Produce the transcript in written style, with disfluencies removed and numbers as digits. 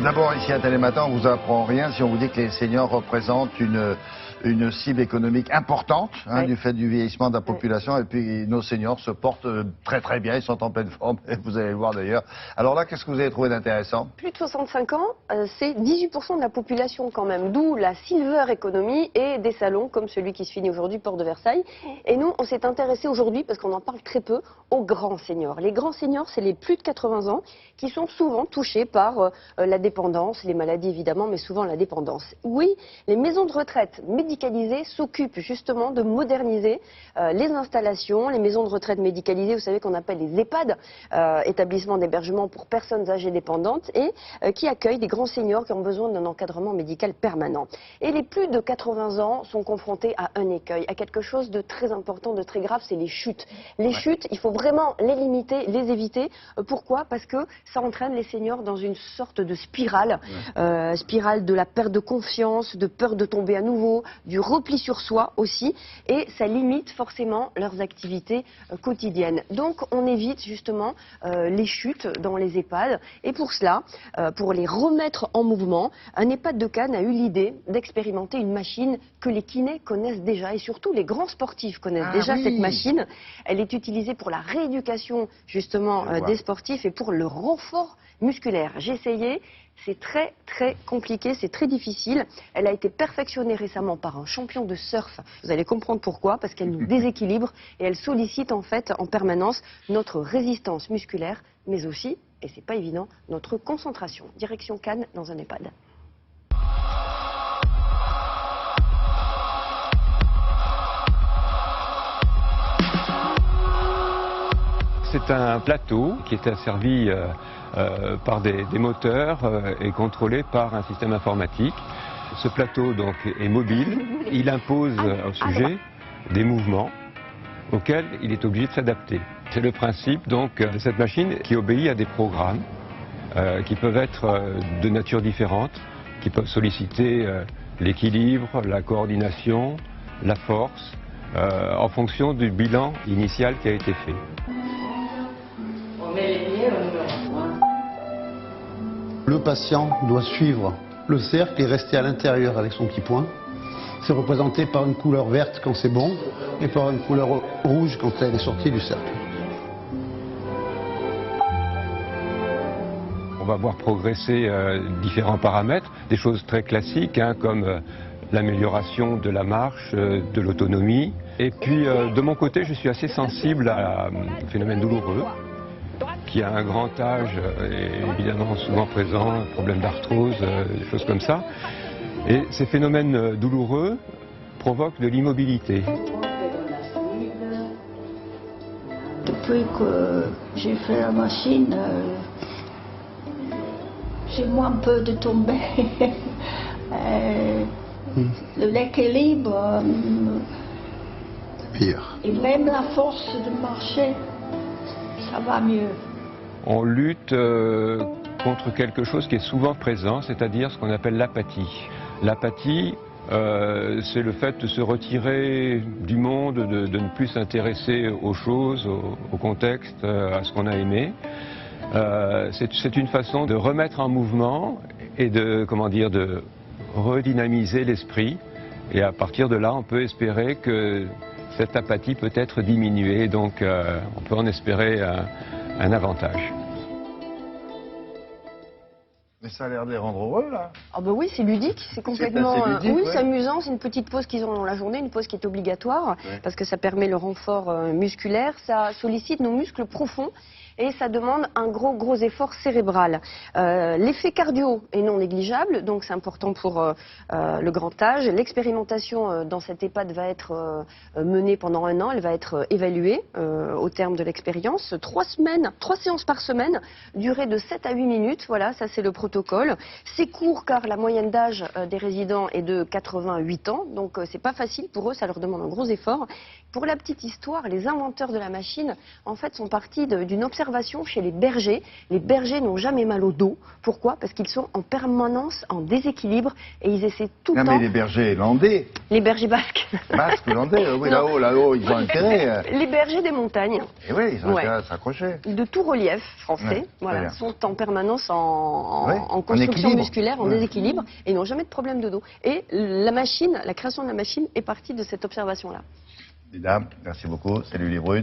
D'abord, ici à Télématin, on vous apprend rien si on vous dit que les seniors représentent une cible économique importante Oui. du fait du vieillissement de la population. Et puis nos seniors se portent très très bien, ils sont en pleine forme, et vous allez le voir d'ailleurs. Alors là, qu'est-ce que vous avez trouvé d'intéressant? Plus de 65 ans, c'est 18% de la population quand même, d'où la silver economy et des salons comme celui qui se finit aujourd'hui, Porte de Versailles. Et nous, on s'est intéressé aujourd'hui, parce qu'on en parle très peu, aux grands seniors. Les grands seniors, c'est les plus de 80 ans qui sont souvent touchés par la dépendance, les maladies évidemment, mais souvent la dépendance. Oui, les maisons de retraite médicalisées s'occupent justement de moderniser les installations, les maisons de retraite médicalisées, vous savez qu'on appelle les EHPAD, établissements d'hébergement pour personnes âgées dépendantes, et qui accueillent des grands seniors qui ont besoin d'un encadrement médical permanent. Et les plus de 80 ans sont confrontés à un écueil, à quelque chose de très important, de très grave, c'est les chutes. Les chutes, il faut vraiment les limiter, les éviter. Pourquoi? Parce que ça entraîne les seniors dans une sorte de spirale, spirale de la perte de confiance, de peur de tomber à nouveau, du repli sur soi aussi, et ça limite forcément leurs activités quotidiennes. Donc on évite justement les chutes dans les EHPAD, et pour cela, pour les remettre en mouvement, un EHPAD de Cannes a eu l'idée d'expérimenter une machine que les kinés connaissent déjà, et surtout les grands sportifs connaissent déjà cette machine. Elle est utilisée pour la rééducation justement des sportifs et pour le renfort musculaire. J'ai essayé, c'est très très compliqué, c'est très difficile. Elle a été perfectionnée récemment par un champion de surf. Vous allez comprendre pourquoi, parce qu'elle nous déséquilibre et elle sollicite en fait en permanence notre résistance musculaire, mais aussi, et c'est pas évident, notre concentration. Direction Cannes dans un EHPAD. C'est un plateau qui est asservi par des moteurs et contrôlé par un système informatique. Ce plateau donc est mobile, il impose au sujet des mouvements auxquels il est obligé de s'adapter. C'est le principe donc de cette machine qui obéit à des programmes qui peuvent être de nature différente, qui peuvent solliciter l'équilibre, la coordination, la force, en fonction du bilan initial qui a été fait. Le patient doit suivre le cercle et rester à l'intérieur avec son petit point. C'est représenté par une couleur verte quand c'est bon et par une couleur rouge quand elle est sortie du cercle. On va voir progresser différents paramètres, des choses très classiques comme l'amélioration de la marche, de l'autonomie. Et puis de mon côté, je suis assez sensible à un phénomène douloureux qui a un grand âge est évidemment souvent présent, problème d'arthrose, des choses comme ça. Et ces phénomènes douloureux provoquent de l'immobilité. Depuis que j'ai fait la machine, j'ai moins peur de tomber. L'équilibre, Pire. et même la force de marcher, ça va mieux. On lutte contre quelque chose qui est souvent présent, c'est-à-dire ce qu'on appelle l'apathie. L'apathie, c'est le fait de se retirer du monde, de ne plus s'intéresser aux choses, au contexte, à ce qu'on a aimé. C'est une façon de remettre en mouvement et de redynamiser l'esprit. Et à partir de là, on peut espérer que cette apathie peut être diminuée, donc on peut en espérer un avantage. Mais ça a l'air de les rendre heureux, là. Ah bah oui, c'est ludique, c'est complètement... assez ludique, oui, ouais. c'est amusant, c'est une petite pause qu'ils ont dans la journée, une pause qui est obligatoire, parce que ça permet le renfort musculaire, ça sollicite nos muscles profonds, et ça demande un gros effort cérébral. L'effet cardio est non négligeable, donc c'est important pour le grand âge. L'expérimentation dans cette EHPAD va être menée pendant 1 an, elle va être évaluée au terme de l'expérience. 3 séances par semaine, durée de 7 à 8 minutes, voilà, ça c'est le protocole. C'est court car la moyenne d'âge des résidents est de 88 ans, donc c'est pas facile pour eux, ça leur demande un gros effort. Pour la petite histoire, les inventeurs de la machine, en fait, sont partis d'une observation observation chez les bergers. Les bergers n'ont jamais mal au dos. Pourquoi? Parce qu'ils sont en permanence en déséquilibre et ils essaient tout le Non, temps... mais les bergers landais, Les bergers basques. basques, landais, oui, Non. là-haut, ils ont intérêt. Les bergers des montagnes, Et oui, ils ont Ouais. intérêt à s'accrocher. de tout relief français, Ouais, très voilà, bien. sont en permanence en Ouais, en construction équilibre. musculaire, en Ouais. déséquilibre, et ils n'ont jamais de problème de dos. Et la machine, la création de la machine est partie de cette observation-là. Mesdames, merci beaucoup. Salut les Brunes.